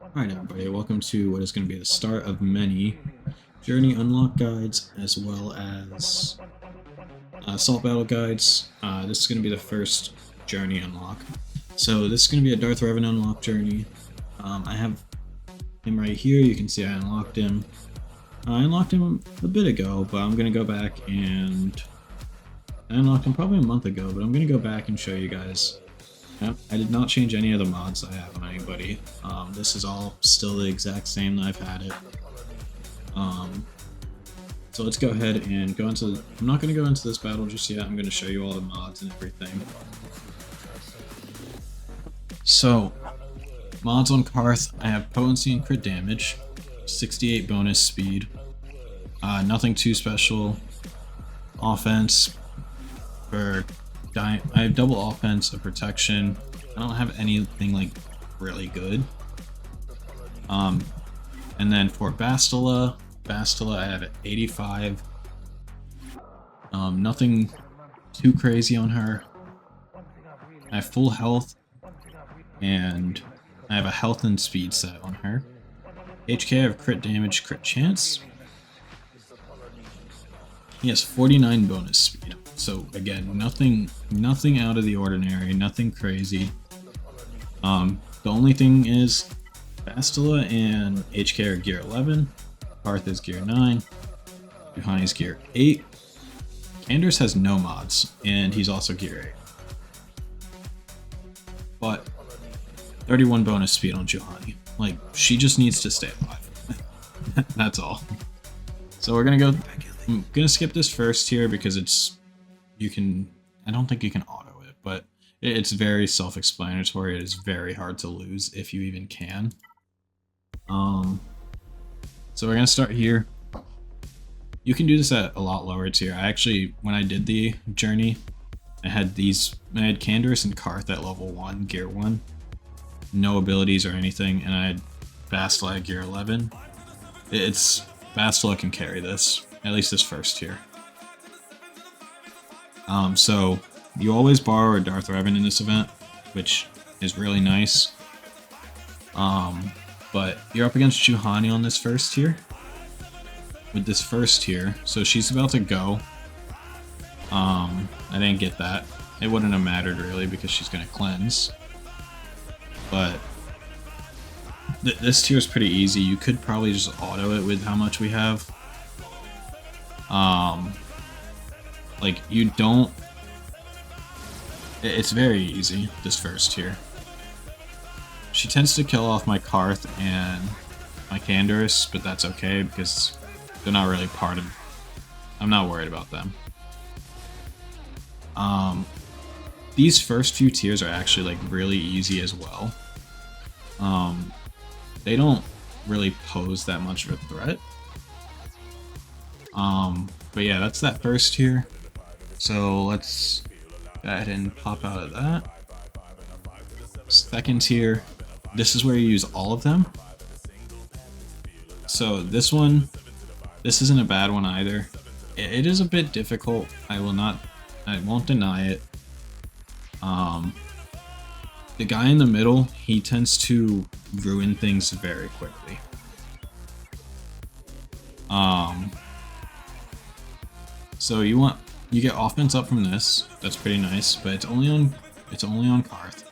Alright everybody, welcome to what is going to be the start of many journey unlock guides as well as assault battle guides. This is going to be the first journey unlock. So this is going to be a Darth Revan unlock journey. I have him right here, you can see I unlocked him. I unlocked him a bit ago, but I'm going to go back and... I unlocked him probably a month ago, but I'm going to go back and show you guys. I did not change any of the mods I have on anybody. This is all still the exact same that I've had it. So let's go ahead and go into... I'm not going to go into this battle just yet, I'm going to show you all the mods and everything. So, mods on Karth, I have potency and crit damage, 68 bonus speed, nothing too special, offense, I have double offense, a protection. I don't have anything like really good. And then for Bastila I have 85. Nothing too crazy on her. I have full health, and I have a health and speed set on her. HK, I have crit damage, crit chance. He has 49 bonus speed. So again, nothing out of the ordinary, nothing crazy. The only thing is Bastila and HK are gear 11, Darth is gear 9, Juhani's gear 8, Canderous has no mods, and he's also gear 8. But 31 bonus speed on Juhani. Like, she just needs to stay alive. That's all. So I'm gonna skip this first here because I don't think you can auto it, but it's very self-explanatory. It is very hard to lose if you even can. So we're gonna start here. You can do this at a lot lower tier. I actually, when I did the journey, I had Canderous and Karth at level 1, gear 1. No abilities or anything, and I had Bastila at gear 11. Bastila can carry this, at least this first tier. So you always borrow a Darth Revan in this event, which is really nice. But you're up against Juhani on this first tier. With this first tier, so she's about to go. I didn't get that. It wouldn't have mattered really because she's gonna cleanse. But this tier is pretty easy. You could probably just auto it with how much we have. Like, you don't... It's very easy, this first tier. She tends to kill off my Karth and my Canderous, but that's okay because they're not really part of... I'm not worried about them. These first few tiers are actually like really easy as well. They don't really pose that much of a threat. But yeah, that's that first tier. So let's go ahead and pop out of that. Second tier, this is where you use all of them. So this isn't a bad one either. It is a bit difficult. I won't deny it. The guy in the middle, he tends to ruin things very quickly. So you get offense up from this. That's pretty nice, but it's only on Karth.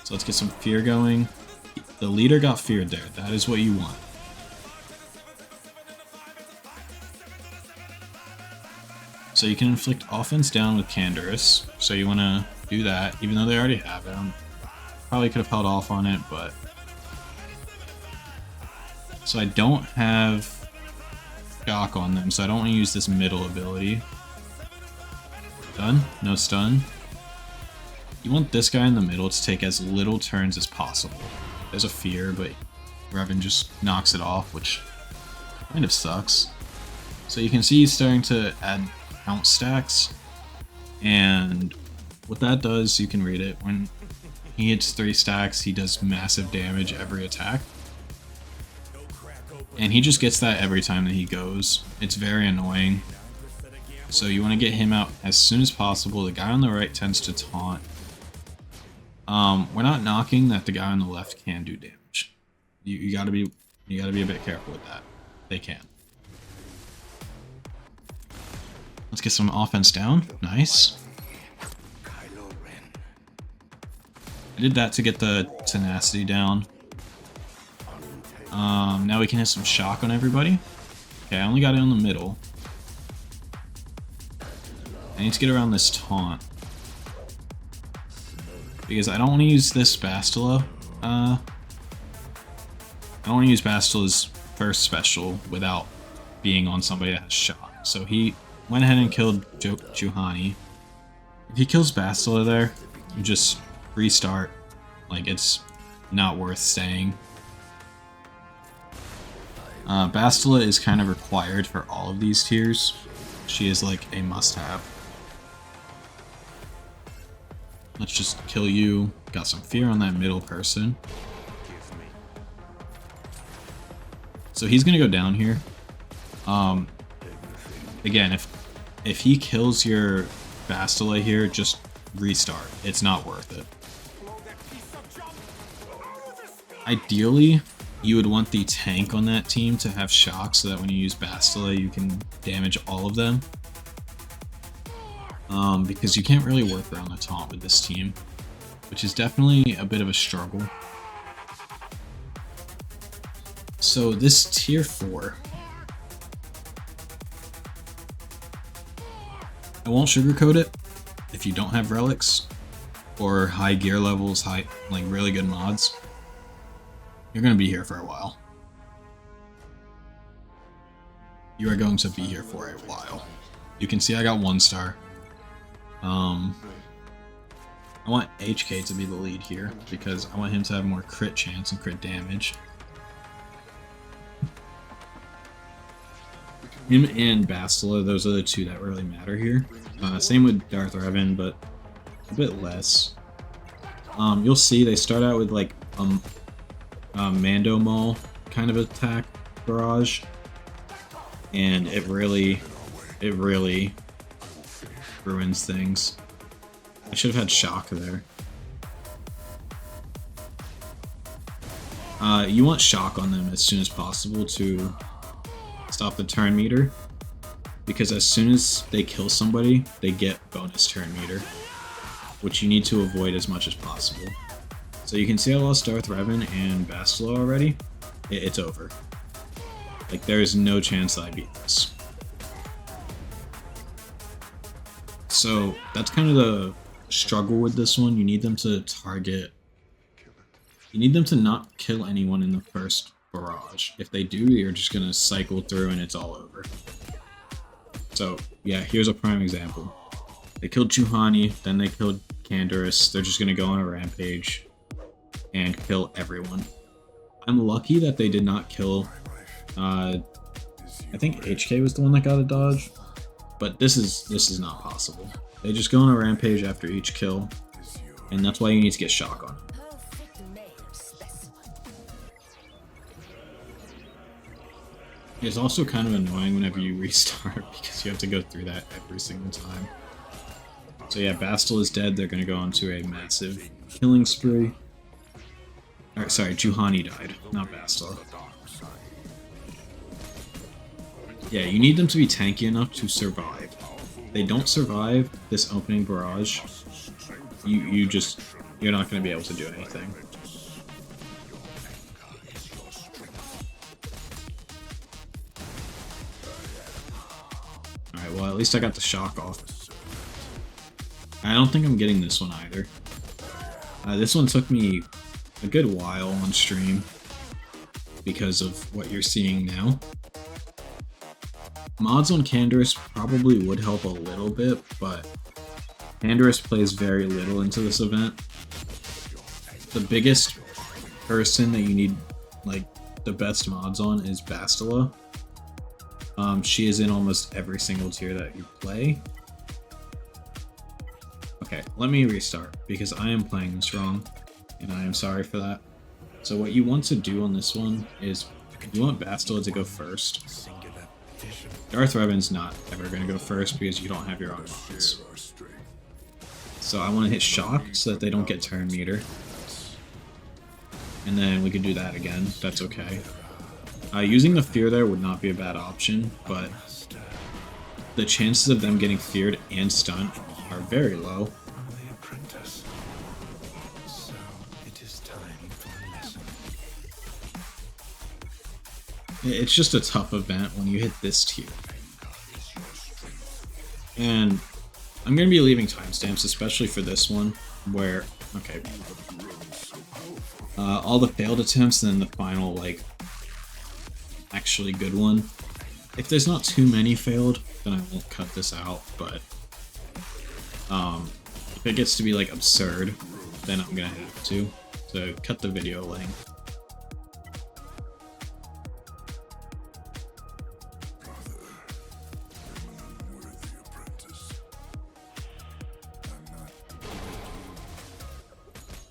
So let's get some fear going. The leader got feared there. That is what you want. So you can inflict offense down with Canderous. So you want to do that, even though they already have it. Probably could have held off on it, but... So I don't have shock on them, so I don't want to use this middle ability. Done? No stun. You want this guy in the middle to take as little turns as possible. There's a fear, but Revan just knocks it off, which kind of sucks. So you can see he's starting to add count stacks, and what that does, you can read it. When he hits 3 stacks, he does massive damage every attack. And he just gets that every time that he goes. It's very annoying. So you want to get him out as soon as possible. The guy on the right tends to taunt. We're not knocking that the guy on the left can do damage. You gotta be a bit careful with that. They can. Let's get some offense down. Nice. I did that to get the tenacity down. Now we can hit some shock on everybody. Okay, I only got it in the middle. I need to get around this taunt. Because I don't want to use this Bastila. I don't want to use Bastila's first special without being on somebody that has shock. So he went ahead and killed Juhani. If he kills Bastila there, you just restart. Like, it's not worth staying. Bastila is kind of required for all of these tiers. She is like a must-have. Let's just kill you. Got some fear on that middle person. So he's gonna go down here. Again, if he kills your Bastila here, just restart. It's not worth it. Ideally, you would want the tank on that team to have shock so that when you use Bastila, you can damage all of them. Because you can't really work around the taunt with this team, which is definitely a bit of a struggle. So this tier 4, I won't sugarcoat it. If you don't have relics or high gear levels, like really good mods, you're going to be here for a while. You are going to be here for a while. You can see I got 1 star. I want HK to be the lead here because I want him to have more crit chance and crit damage. Him and Bastila, those are the two that really matter here. Same with Darth Revan, but a bit less. You'll see they start out with like Mando Maul kind of attack barrage, and it really ruins things. I should have had shock there. You want shock on them as soon as possible to stop the turn meter, because as soon as they kill somebody, they get bonus turn meter, which you need to avoid as much as possible. So you can see I lost Darth Revan and Bastila already. It's over. Like, there is no chance that I beat this. So that's kind of the struggle with this one. You need them to target. You need them to not kill anyone in the first barrage. If they do, you're just gonna cycle through and it's all over. So yeah, here's a prime example. They killed Juhani, then they killed Canderous. They're just gonna go on a rampage and kill everyone. I'm lucky that they did not kill. I think HK was the one that got a dodge, but this is not possible. They just go on a rampage after each kill, and that's why you need to get shock on them. It's also kind of annoying whenever you restart because you have to go through that every single time. So yeah, Bastila is dead. They're going to go on to a massive killing spree. Or, sorry, Juhani died, not Bastila. Yeah, you need them to be tanky enough to survive. If they don't survive this opening barrage, you're not going to be able to do anything. Alright, well, at least I got the shock off. I don't think I'm getting this one either. This one took me a good while on stream because of what you're seeing now. Mods on Canderous probably would help a little bit, but Canderous plays very little into this event. The biggest person that you need, like, the best mods on is Bastila. She is in almost every single tier that you play. Okay, let me restart, because I am playing this wrong, and I am sorry for that. So what you want to do on this one is, you want Bastila to go first. Darth Revan's not ever going to go first because you don't have your own mods. So I want to hit shock so that they don't get turn meter. and then we could do that again. That's okay. Using the fear there would not be a bad option, but the chances of them getting feared and stunned are very low. It's just a tough event when you hit this tier. And I'm going to be leaving timestamps, especially for this one, where, okay, all the failed attempts and then the final, like, actually good one. If there's not too many failed, then I won't cut this out, but if it gets to be, like, absurd, then I'm going to have to cut the video length.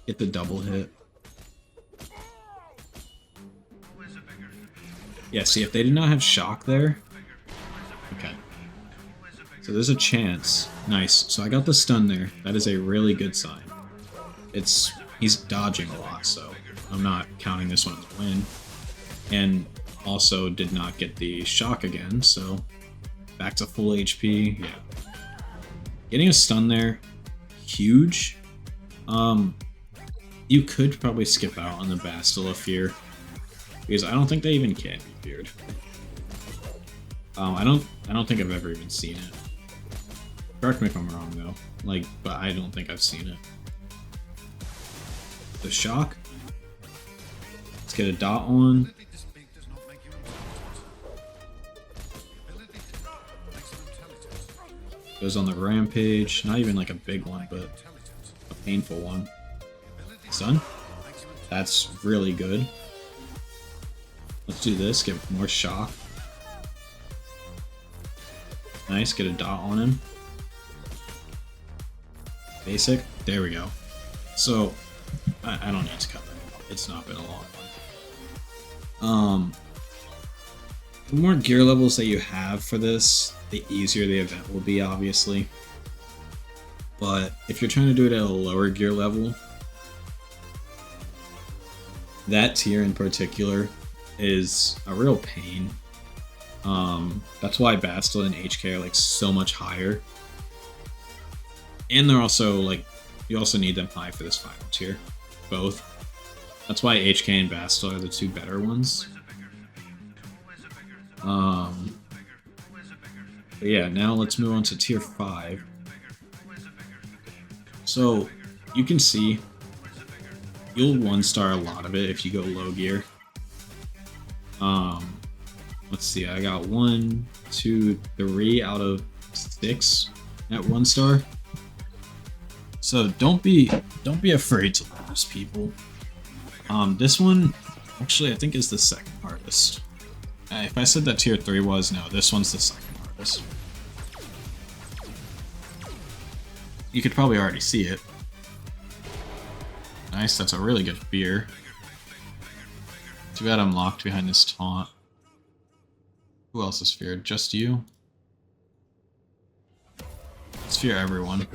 Get the double hit. Yeah, see, if they did not have shock there... Okay. So there's a chance. Nice. So I got the stun there. That is a really good sign. He's dodging a lot, so I'm not counting this one as a win. And also did not get the shock again, so back to full HP. Yeah. Getting a stun there, huge. You could probably skip out on the Bastila fear, because I don't think they even can be feared. I don't think I've ever even seen it. Correct me if I'm wrong though. But I don't think I've seen it. The shock. Let's get a dot on. Goes on the rampage. Not even like a big one, but a painful one. Stun. That's really good. Let's do this. Get more shock. Nice. Get a dot on him. Basic. There we go. So I don't need to cut that out. It's not been a long one. The more gear levels that you have for this, the easier the event will be, obviously. But if you're trying to do it at a lower gear level, that tier in particular is a real pain. That's why Bastila and HK are like so much higher. And they're also like, you also need them high for this final tier. Both. That's why HK and Bastila are the two better ones. But yeah, now let's move on to tier 5. So you can see you'll 1-star a lot of it if you go low gear. Let's see, I got 1, 2, 3 out of 6 at 1-star. So don't be afraid to lose, people. This one actually I think is the second hardest. If I said that tier 3 was, no, this one's the second hardest. You could probably already see it. Nice, that's a really good fear. Too bad I'm locked behind this taunt. Who else is feared? Just you? Let's fear everyone.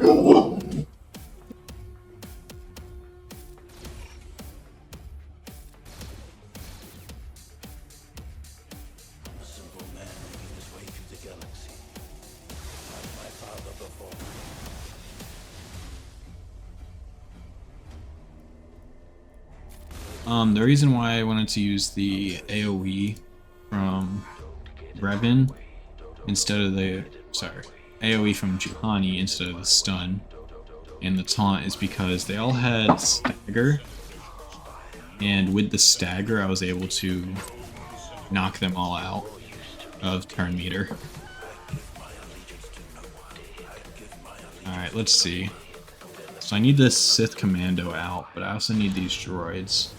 The reason why I wanted to use the AoE from Revan instead of the, AoE from Juhani instead of the stun and the taunt is because they all had stagger, and with the stagger I was able to knock them all out of turn meter. Alright, let's see. So I need this Sith Commando out, but I also need these droids.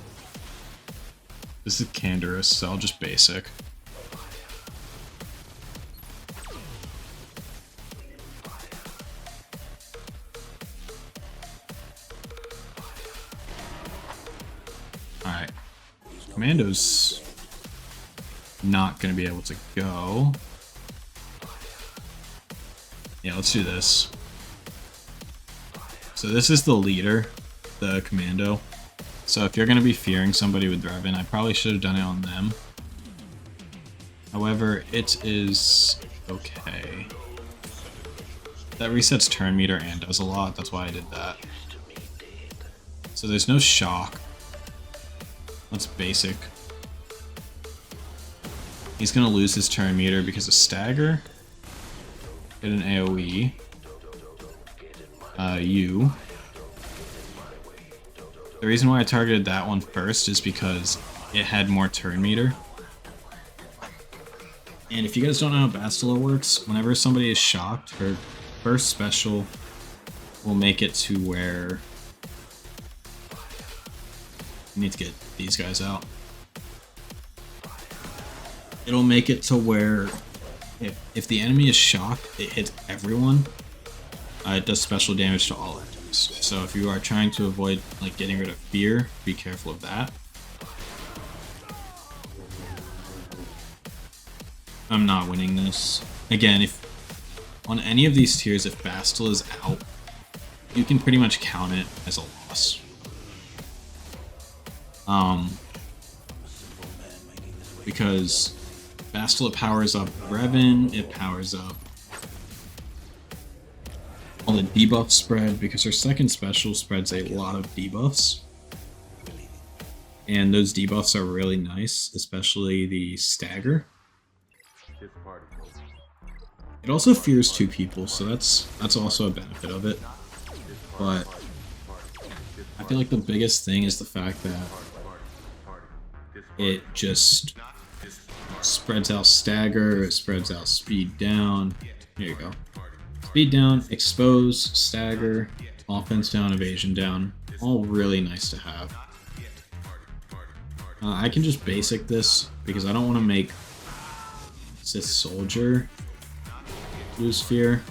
This is Canderous, so I'll just basic. Alright. Commando's not going to be able to go. Yeah, let's do this. So this is the leader, the Commando. So if you're going to be fearing somebody with Revan, I probably should have done it on them. However, it is okay. That resets turn meter and does a lot, that's why I did that. So there's no shock. That's basic. He's going to lose his turn meter because of stagger. Get an AoE. The reason why I targeted that one first is because it had more turn meter. And if you guys don't know how Bastila works, whenever somebody is shocked, her first special will make it to where... I need to get these guys out. It'll make it to where if the enemy is shocked, it hits everyone. It does special damage to all enemies. So if you are trying to avoid like getting rid of fear, be careful of that. I'm not winning this. Again, if on any of these tiers, if Bastila is out, you can pretty much count it as a loss. Because Bastila powers up Revan, it powers up all the debuffs spread, because her second special spreads a lot of debuffs. And those debuffs are really nice, especially the stagger. It also fears 2 people, so that's also a benefit of it. But I feel like the biggest thing is the fact that it just spreads out stagger, it spreads out speed down. Here you go. Speed down, expose, stagger, offense down, evasion down. All really nice to have. I can just basic this because I don't want to make Sith Soldier lose fear.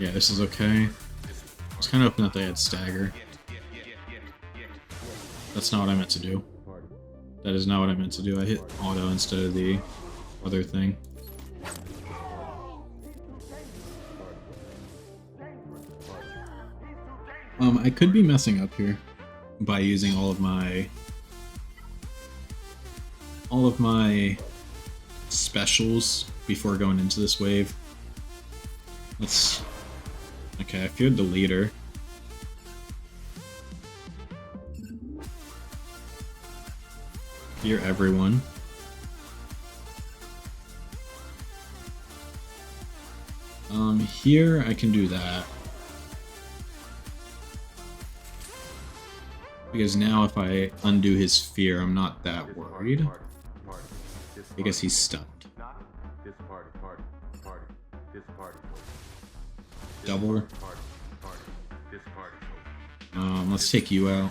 Yeah, this is okay. I was kind of hoping that they had stagger. That's not what I meant to do. That is not what I meant to do. I hit auto instead of the other thing. I could be messing up here by using all of my specials before going into this wave. Let's... Okay, I feared the leader. Fear everyone. Here I can do that. Because now if I undo his fear, I'm not that worried. Because he's stunned. Double. Let's take you out.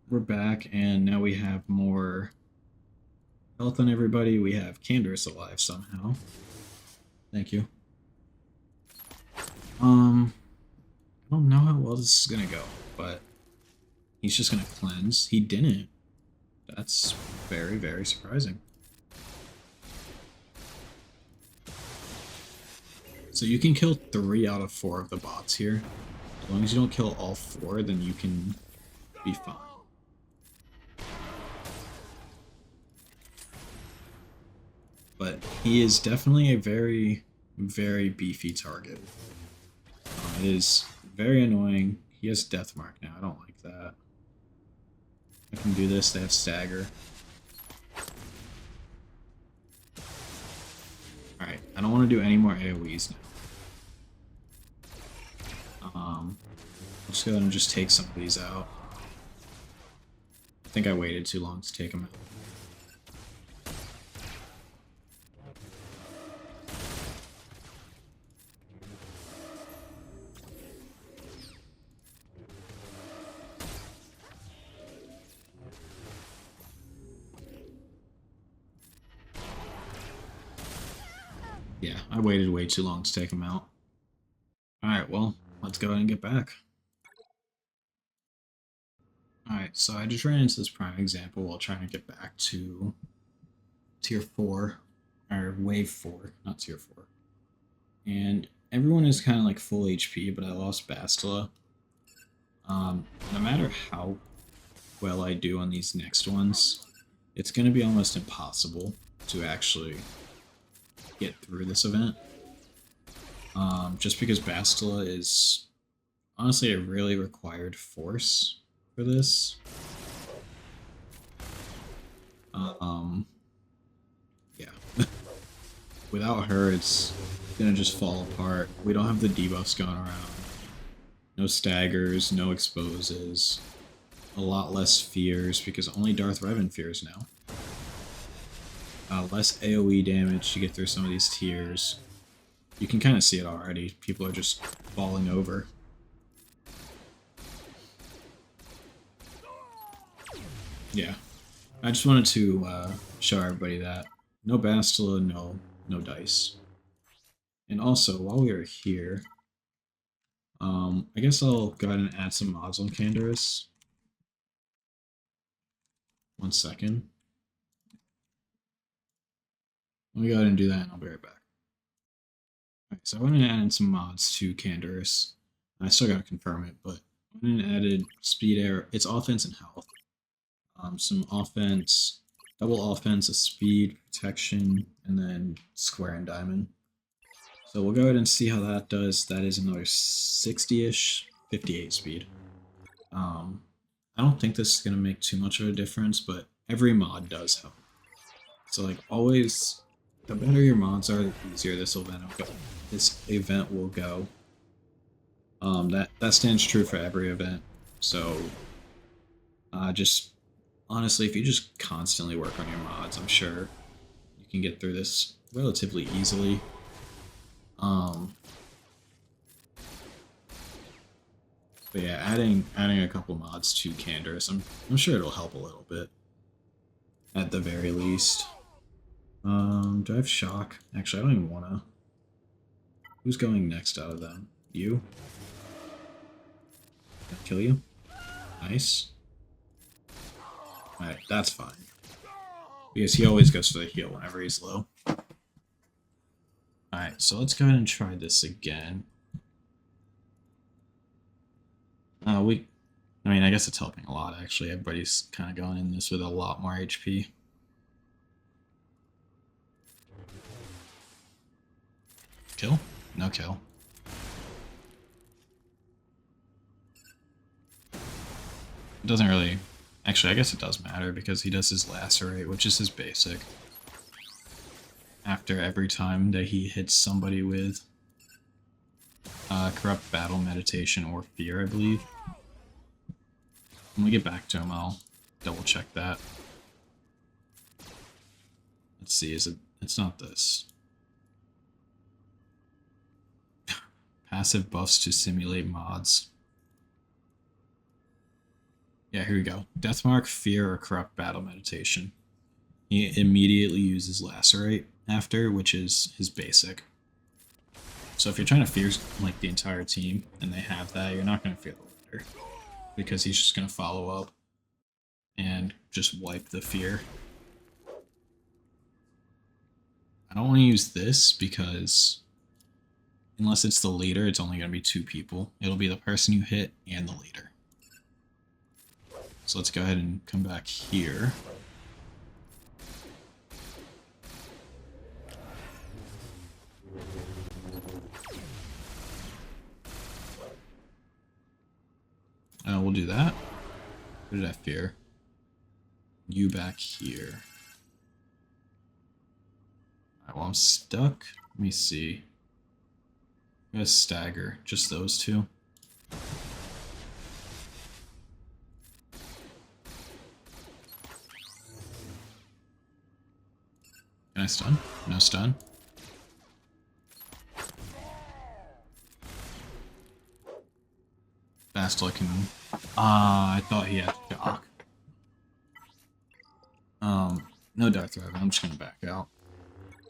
we're back, and now we have more health on everybody. We have Canderous alive somehow. Thank you. I don't know how well this is gonna go, but he's just gonna cleanse. He didn't. That's very, very surprising. So you can kill 3 out of 4 of the bots here. As long as you don't kill all 4, then you can be fine. But he is definitely a very, very beefy target. It is very annoying. He has Death Mark now. I don't like that. I can do this. They have Stagger. Alright, I don't want to do any more AoEs now. Let's go ahead and just take some of these out. I think I waited too long to take them out. Yeah, I waited way too long to take them out. Alright, well, let's go ahead and get back. Alright, so I just ran into this prime example while trying to get back to tier 4, or wave 4, not tier 4. And everyone is kind of like full HP, but I lost Bastila. No matter how well I do on these next ones, it's going to be almost impossible to actually get through this event. Just because Bastila is honestly a really required force for this. Yeah. Without her, it's gonna just fall apart. We don't have the debuffs going around. No staggers, no exposes. A lot less fears, because only Darth Revan fears now. Less AoE damage to get through some of these tiers. You can kind of see it already. People are just falling over. Yeah. I just wanted to show everybody that. No Bastila, no dice. And also, while we are here, I guess I'll go ahead and add some mods on Canderous. 1 second. Let me go ahead and do that, and I'll be right back. Alright, so I went and added some mods to Canderous. I still gotta confirm it, but I went and added speed air. It's offense and health. Some offense, double offense, a speed, protection, and then square and diamond. So we'll go ahead and see how that does. That is another 60-ish, 58 speed. I don't think this is going to make too much of a difference, but every mod does help. So like always, the better your mods are, the easier this event will go. That stands true for every event. So just honestly, if you just constantly work on your mods, I'm sure you can get through this relatively easily. But yeah, adding a couple mods to Canderous, I'm sure it'll help a little bit. At the very least. Do I have shock? Actually, I don't even wanna. Who's going next out of them? You? Can I kill you? Nice. Alright, that's fine. Because he always goes for the heal whenever he's low. Alright, so let's go ahead and try this again. I mean, I guess it's helping a lot, actually. Everybody's kind of going in this with a lot more HP. Kill? No kill. It doesn't really... Actually, I guess it does matter, because he does his lacerate, which is his basic. After every time that he hits somebody with corrupt battle, meditation, or fear, I believe. When we get back to him, I'll double check that. Let's see, is it... It's not this. Passive buffs to simulate mods. Yeah, here we go. Deathmark, Fear, or Corrupt Battle Meditation. He immediately uses Lacerate after, which is his basic. So if you're trying to fear like the entire team and they have that, you're not going to fear the leader because he's just going to follow up and just wipe the fear. I don't want to use this because unless it's the leader, it's only going to be 2 people. It'll be the person you hit and the leader. So let's go ahead and come back here. We'll do that. What did I fear? You back here. Alright, well, I'm stuck. Let me see. I'm gonna stagger. Just those 2. Can I stun? No stun. Bastila can... I thought he had shock. No Darth Revan. I'm just gonna back out.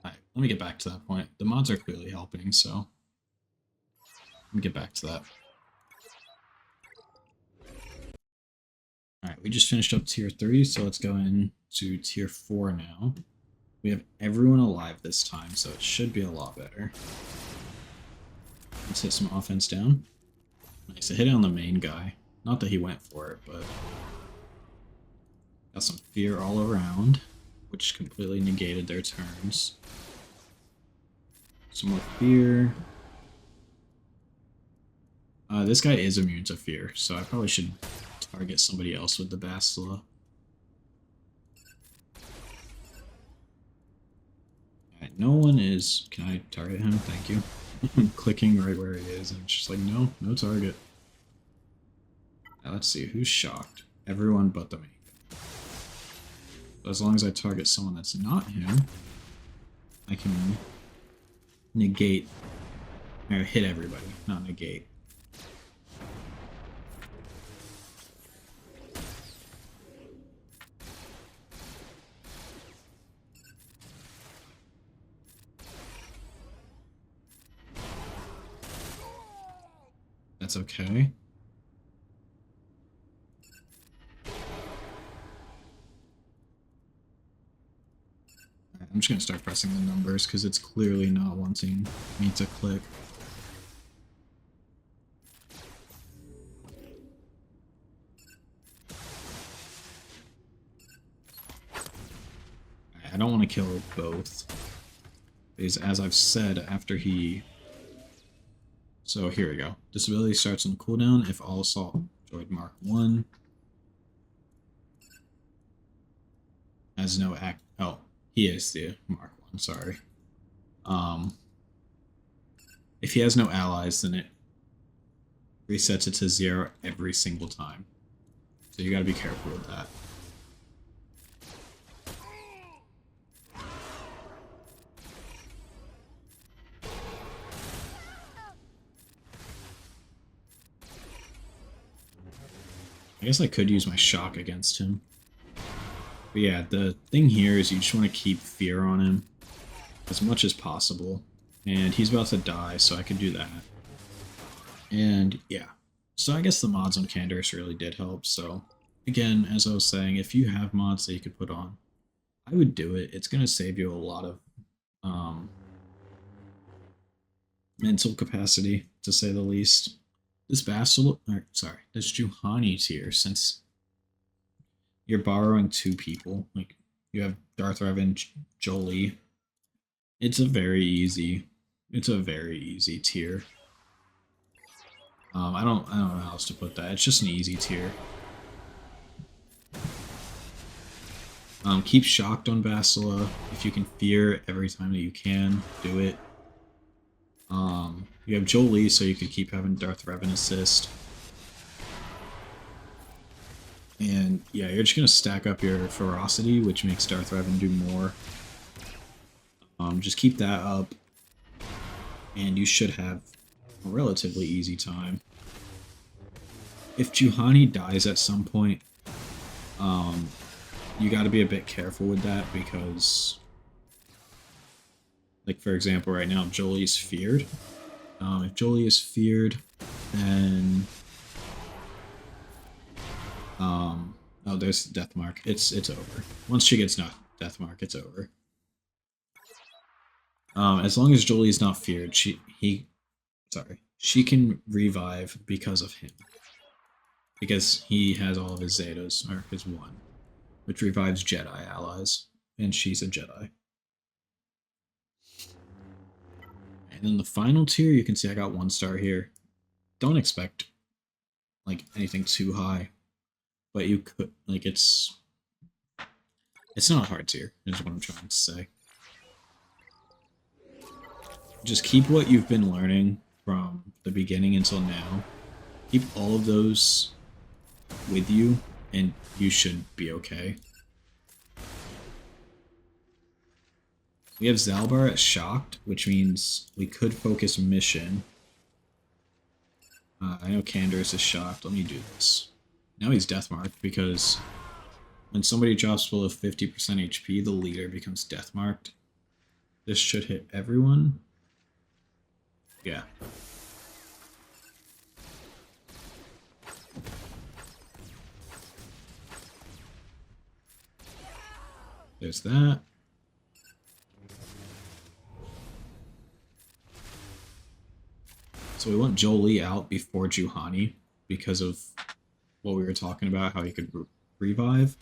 Alright, let me get back to that point. The mods are clearly helping, so... Let me get back to that. Alright, we just finished up tier 3, so let's go into tier 4 now. We have everyone alive this time, so it should be a lot better. Let's hit some offense down. Nice, I hit it on the main guy. Not that he went for it, but... Got some fear all around, which completely negated their turns. Some more fear. This guy is immune to fear, so I probably should target somebody else with the Bastila. Alright, no one is... Can I target him? Thank you. I'm clicking right where he is, and it's just like, no, no target. Now let's see, who's shocked? Everyone but the main guy. But as long as I target someone that's not him, I can negate, or hit everybody, not negate. That's okay. I'm just going to start pressing the numbers because it's clearly not wanting me to click. I don't want to kill both. Because as I've said, after he... So here we go. This ability starts on cooldown if all assault droid Mark 1 has no act... Oh, he is the Mark 1, sorry. If he has no allies, then it resets it to 0 every single time. So you gotta be careful with that. I guess I could use my shock against him. But yeah, the thing here is you just want to keep fear on him as much as possible. And he's about to die, so I can do that. And yeah, so I guess the mods on Canderous really did help. So again, as I was saying, if you have mods that you could put on, I would do it. It's going to save you a lot of mental capacity, to say the least. This this Juhani tier, since you're borrowing 2 people, like you have Darth Revan, Jolie, it's a very easy tier. I don't know how else to put that. It's just an easy tier. Keep shocked on Bastila. If you can fear every time that you can, do it. You have Jolie, so you could keep having Darth Revan assist. And yeah, you're just going to stack up your ferocity, which makes Darth Revan do more. Just keep that up, and you should have a relatively easy time. if Juhani dies at some point, you got to be a bit careful with that because, like for example, right now Jolie's feared. If Jolie is feared, then oh, there's the death mark. It's over. Once she gets death mark, it's over. As long as Jolie's not feared, she can revive because of him. Because he has all of his Zetas, or his one, which revives Jedi allies, and she's a Jedi. And then the final tier, you can see I got 1 star here. Don't expect like anything too high, but you could like it's not a hard tier, is what I'm trying to say. Just keep what you've been learning from the beginning until now. Keep all of those with you, and you should be okay. We have Zalbar at Shocked, which means we could focus Mission. I know Canderous is Shocked. Let me do this. Now he's Death Marked, because when somebody drops below 50% HP, the leader becomes Death Marked. This should hit everyone. Yeah. There's that. So we want Jolie out before Juhani because of what we were talking about, how he could revive.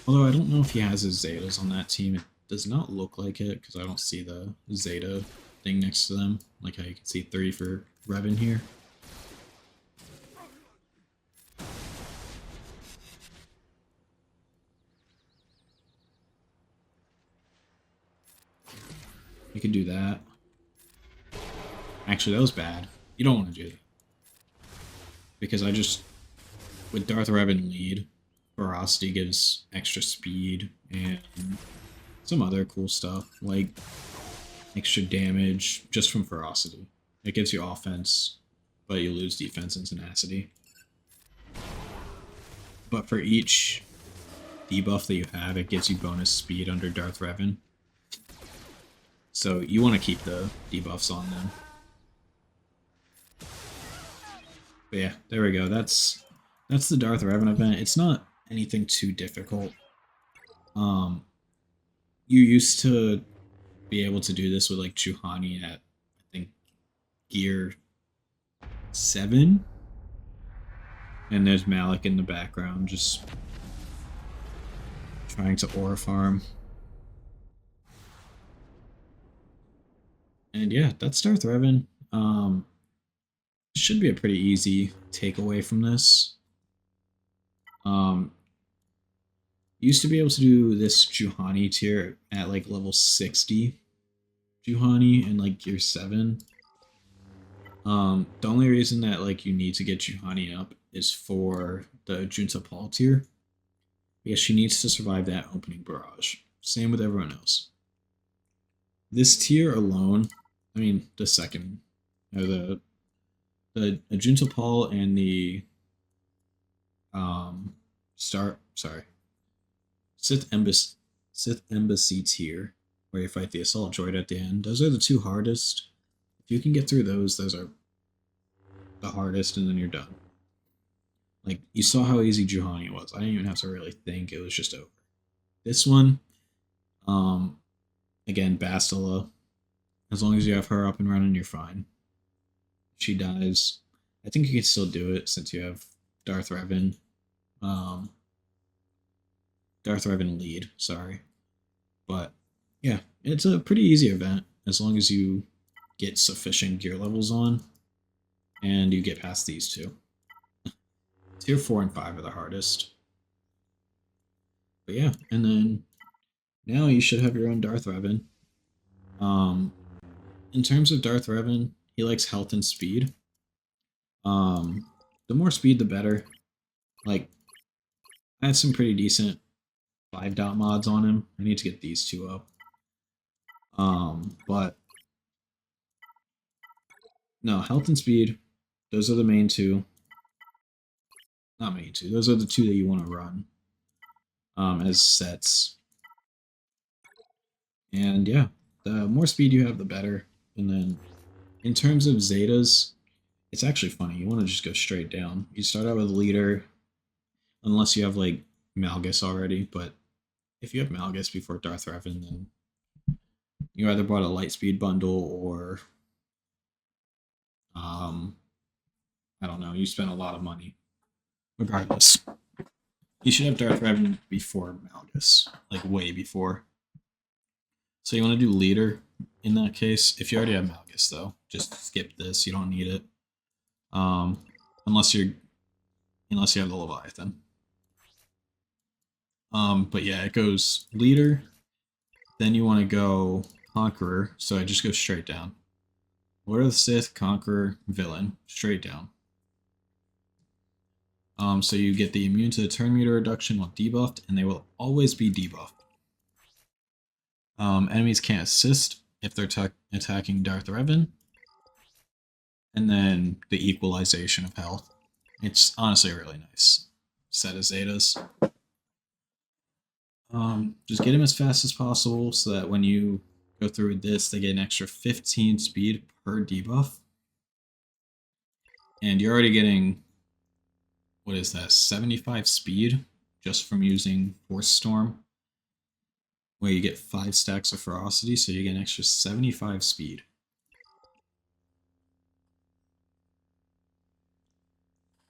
Although I don't know if he has his Zetas on that team. It does not look like it because I don't see the Zeta thing next to them. Like how you can see 30 for Revan here. You could do that. Actually, that was bad. You don't want to do that. Because with Darth Revan lead, Ferocity gives extra speed and some other cool stuff, like extra damage just from Ferocity. It gives you offense, but you lose defense and tenacity. But for each debuff that you have, it gives you bonus speed under Darth Revan. So you want to keep the debuffs on them. But yeah, there we go. That's the Darth Revan event. It's not anything too difficult. You used to be able to do this with like Juhani at I think gear 7. And there's Malik in the background just trying to aura farm. And yeah, that's Darth Revan. Should be a pretty easy takeaway from this. Used to be able to do this Juhani tier at like level 60 Juhani in like gear 7. The only reason that like you need to get Juhani up is for the Junta Paul tier. Because she needs to survive that opening barrage. Same with everyone else. This tier alone, I mean the second, or the Junta Paul and the Sith Embassy tier, where you fight the Assault Droid at the end. Those are the 2 hardest. If you can get through those are the hardest, and then you're done. Like, you saw how easy Juhani was. I didn't even have to really think. It was just over. This one, again, Bastila. As long as you have her up and running, you're fine. If she dies, I think you can still do it since you have Darth Revan. Darth Revan lead, sorry. But yeah, it's a pretty easy event as long as you get sufficient gear levels on and you get past these 2. Tier 4 and 5 are the hardest. But yeah, and then now you should have your own Darth Revan. In terms of Darth Revan, he likes health and speed. The more speed, the better. Like, I had some pretty decent 5-dot mods on him. I need to get these 2 up. But no, health and speed, those are the main 2. not main two. Those are the two that you want to run as sets. And yeah, the more speed you have, the better. And then in terms of Zetas, it's actually funny. You want to just go straight down. You start out with leader, unless you have like Malgus already. But if you have Malgus before Darth Revan, then you either bought a Lightspeed bundle or um, I don't know. You spent a lot of money. Regardless, you should have Darth Revan before Malgus, like way before. So you want to do leader in that case. If you already have Malgus, though, just skip this. You don't need it, um, unless you have the Leviathan. But yeah, it goes leader. Then you want to go conqueror. So I just go straight down. Lord of the Sith, conqueror, villain, straight down. So you get the immune to the turn meter reduction while debuffed, and they will always be debuffed. Enemies can't assist if they're attacking Darth Revan. And then the equalization of health. It's honestly a really nice set of Zetas. Just get him as fast as possible so that when you go through with this, they get an extra 15 speed per debuff. And you're already getting, what is that, 75 speed just from using Force Storm, where you get 5 stacks of ferocity, so you get an extra 75 speed.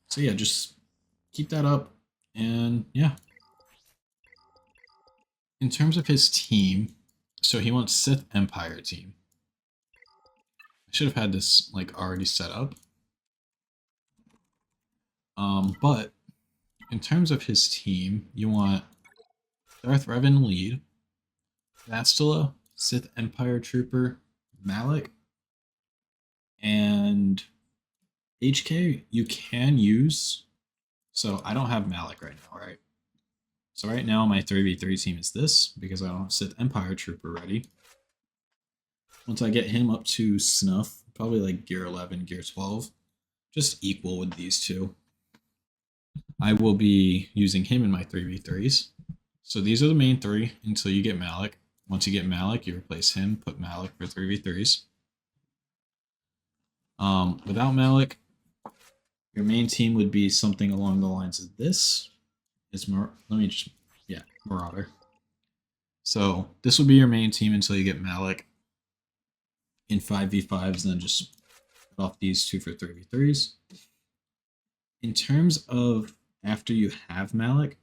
So yeah, just keep that up, and yeah. In terms of his team, so he wants Sith Empire team. I should have had this like already set up. But in terms of his team, you want Darth Revan lead, Vastula, Sith Empire Trooper, Malik, and HK you can use. So I don't have Malik right now, right? So right now my 3v3 team is this, because I don't have Sith Empire Trooper ready. Once I get him up to snuff, probably like gear 11, gear 12, just equal with these two, I will be using him in my 3v3s. So these are the main three until you get Malik. Once you get Malik, you replace him, put Malik for 3v3s. Without Malik, your main team would be something along the lines of this. Marauder. So this would be your main team until you get Malik in 5v5s, and then just put off these two for 3v3s. In terms of after you have Malik,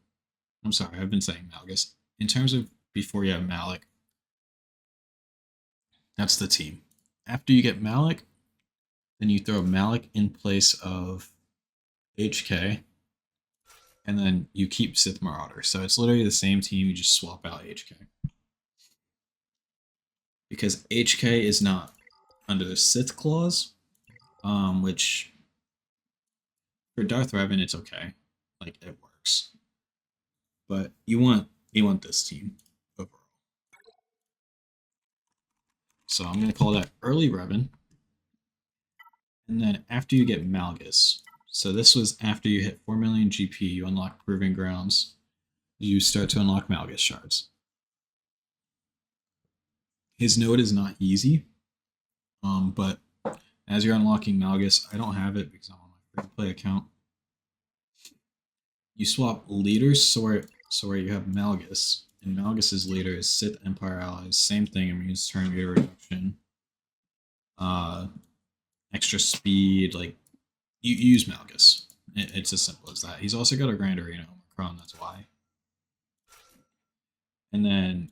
I'm sorry, I've been saying Malgus. In terms of before you have Malik, that's the team. After you get Malik, then you throw Malik in place of HK, and then you keep Sith Marauder. So it's literally the same team, you just swap out HK. Because HK is not under the Sith clause, which for Darth Revan it's okay. Like, it works. But you want this team overall. So I'm going to call that early Revan. And then after you get Malgus, so this was after you hit 4 million GP, you unlock Proving Grounds, you start to unlock Malgus shards. His node is not easy, but as you're unlocking Malgus, I don't have it because I'm on my free play account. You swap leaders, so where you have Malgus, and Malgus's leader is Sith Empire allies. Same thing, it means turn meter reduction, extra speed. Like, you use Malgus. It's as simple as that. He's also got a Grand Arena Omicron, that's why. And then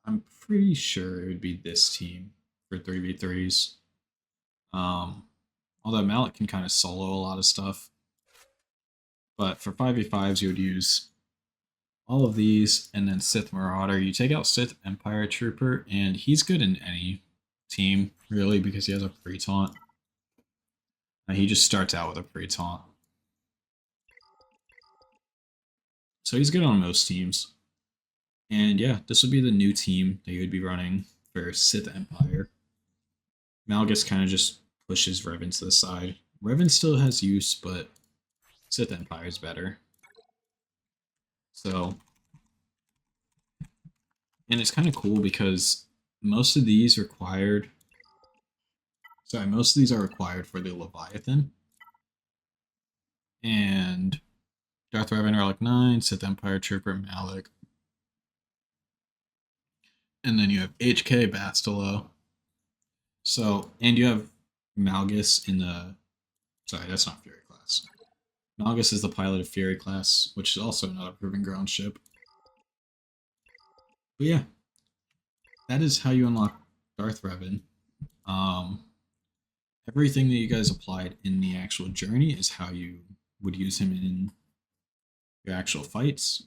I'm pretty sure it would be this team for 3v3s. Although Malik can kind of solo a lot of stuff. But for 5v5s, you would use all of these, and then Sith Marauder. You take out Sith Empire Trooper, and he's good in any team, really, because he has a pre-taunt. He just starts out with a pre-taunt. So he's good on most teams. And yeah, this would be the new team that you would be running for Sith Empire. Malgus kind of just pushes Revan to the side. Revan still has use, but Sith Empire is better. So, and it's kind of cool because most of these required. Sorry, most of these are required for the Leviathan. And Darth Revan Relic 9, Sith Empire Trooper Malik. And then you have HK Bastila. So, and you have Malgus in the. Sorry, that's not Fury class. Malgus is the pilot of Fury class, which is also not a Proving Ground ship. But yeah, that is how you unlock Darth Revan. Everything that you guys applied in the actual journey is how you would use him in your actual fights.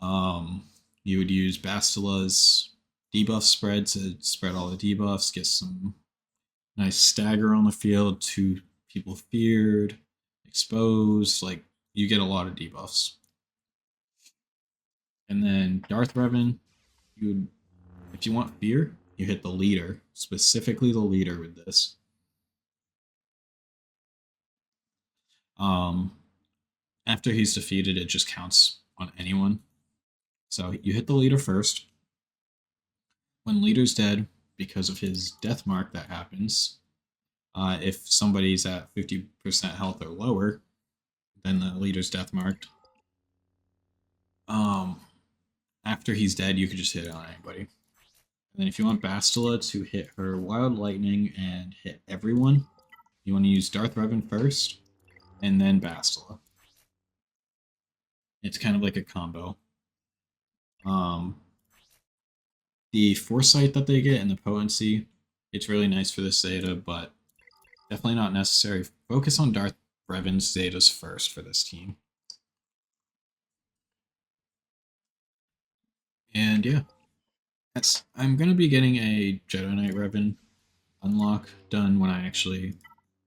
You would use Bastila's debuff spread to spread all the debuffs, get some nice stagger on the field, 2 people feared, exposed, like you get a lot of debuffs. And then Darth Revan, you would, if you want fear, you hit the leader, specifically the leader with this. After he's defeated, it just counts on anyone. So you hit the leader first. When leader's dead, because of his death mark that happens, if somebody's at 50% health or lower, then the leader's death marked. After he's dead, you could just hit it on anybody. And then if you want Bastila to hit her Wild Lightning and hit everyone, you want to use Darth Revan first, and then Bastila. It's kind of like a combo. The foresight that they get and the potency, it's really nice for this Zeta, but definitely not necessary. Focus on Darth Revan's Zetas first for this team. And yeah, I'm going to be getting a Jedi Knight Revan unlock done when I actually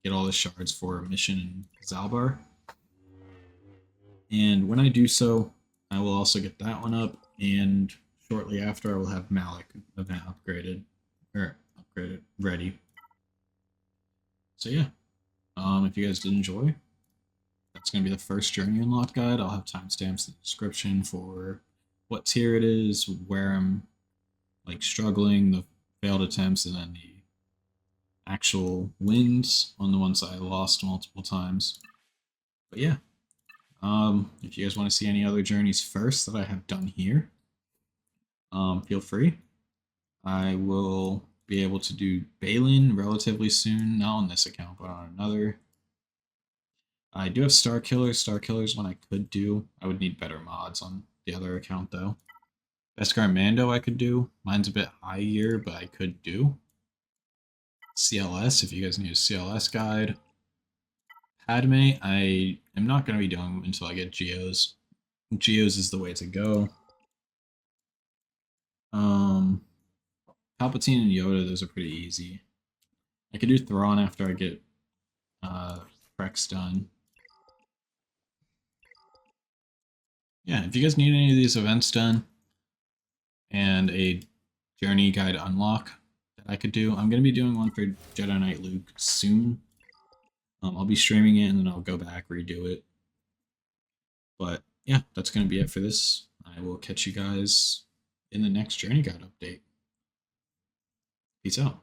get all the shards for a mission in Zalbar. And when I do so, I will also get that one up, and shortly after I will have Malik event upgraded, ready. So yeah, if you guys did enjoy, that's going to be the first journey unlock guide. I'll have timestamps in the description for what tier it is, where I'm like struggling, the failed attempts, and then the actual wins on the ones I lost multiple times. But yeah, if you guys want to see any other journeys first that I have done here, feel free. I will be able to do Balin relatively soon, not on this account, but on another. I do have Star Killers. Star Killers one I could do. I would need better mods on the other account though. Beskar Mando I could do. Mine's a bit higher, but I could do. CLS, if you guys need a CLS guide. Padme, I am not going to be doing until I get Geos. Geos is the way to go. Palpatine and Yoda, those are pretty easy. I could do Thrawn after I get Prex done. Yeah, if you guys need any of these events done and a journey guide unlock that I could do, I'm going to be doing one for Jedi Knight Luke soon. I'll be streaming it and then I'll go back, redo it. But yeah, that's going to be it for this. I will catch you guys in the next journey guide update. Peace out.